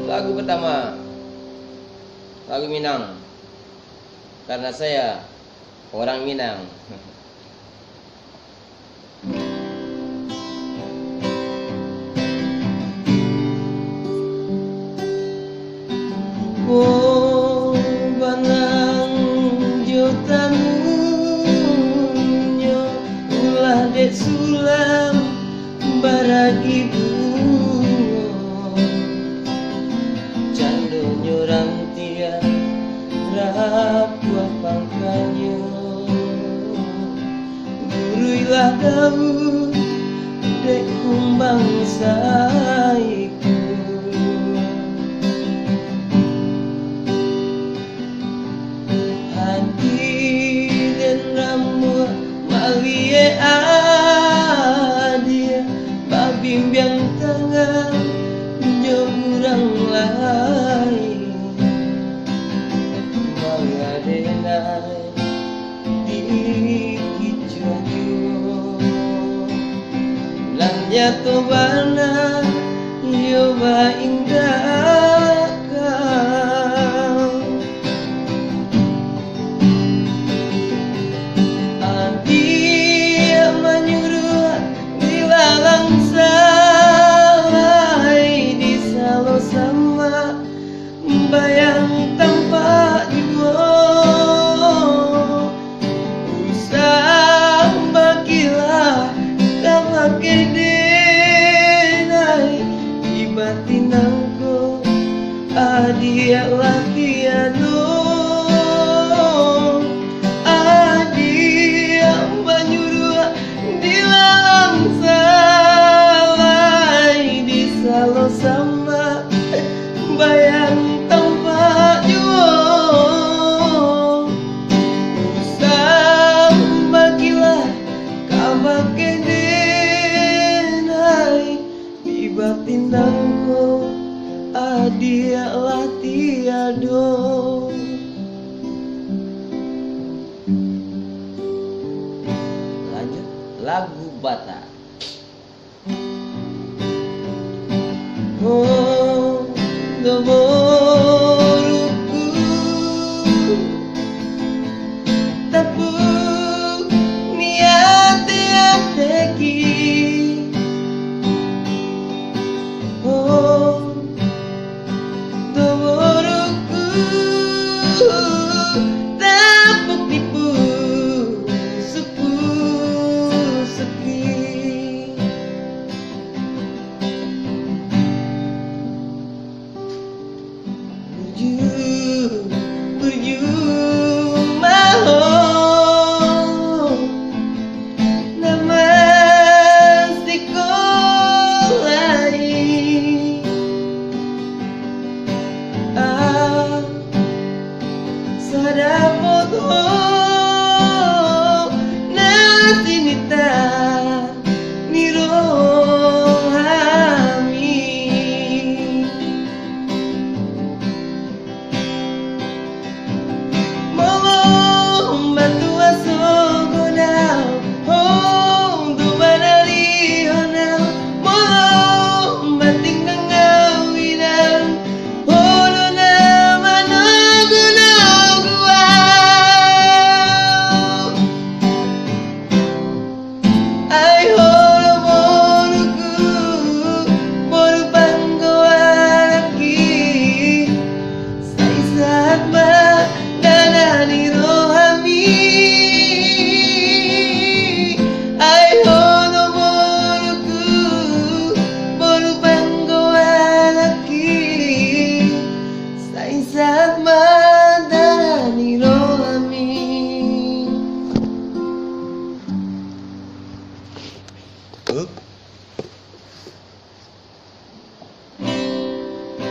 Lagu pertama, lagu Minang, karena saya orang Minang. Oh, banang jotamunyo ulah dek sulam baragi bungo cando nyorang tia rapua pangkanyo guruilah daun dek kumbang saiku Malie adia babimbiang tangan nyomurang lain mangadenai di kicuaju langnya tobana yoba indah kau dia menyuruh dilalang salai di salo sama bayang tanpa jua usah bagilah kama kedenai di batinangku adia latiano Kalau sama bayang tanpa jua usah bagilah kabar kedenai di batindangku adia latiado. Lanjut lagu Batak. Oh, doboruku tapu niate ateki. Oh, doboruku tapu tipu suku sepi.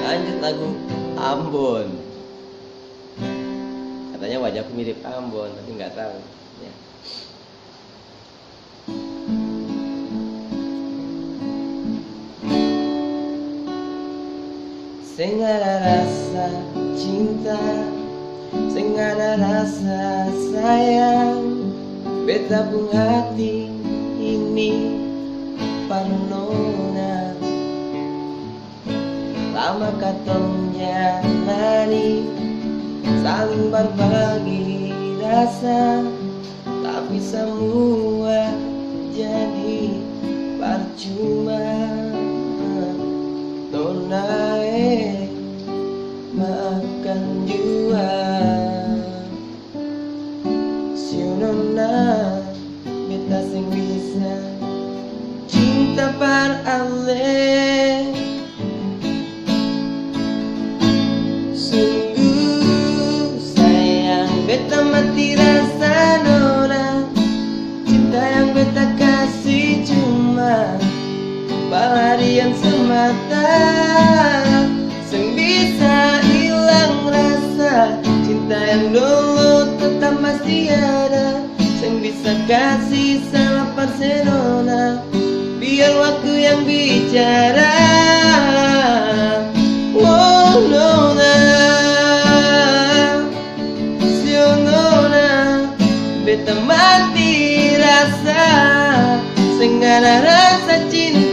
Lanjut lagu Ambon. Katanya wajahku mirip Ambon, tapi nggak tahu. Ya. Sing ada rasa cinta, sing ada rasa sayang, beta pun hati ini parnona. lama katong jalani, saling berbagi rasa, tapi semua jadi percuma. Nona maafkan jua, si nona beta sing bisa cinta par ale. Sungguh sayang beta mati rasa nona, cinta yang beta kasih cuma pelarian semata, sing bisa hilang rasa. Cinta yang dulu tetap masih ada, sing bisa kasih selepas senona, biar waktu yang bicara. Oh nona, si nona beta mati rasa, sing ada rasa cinta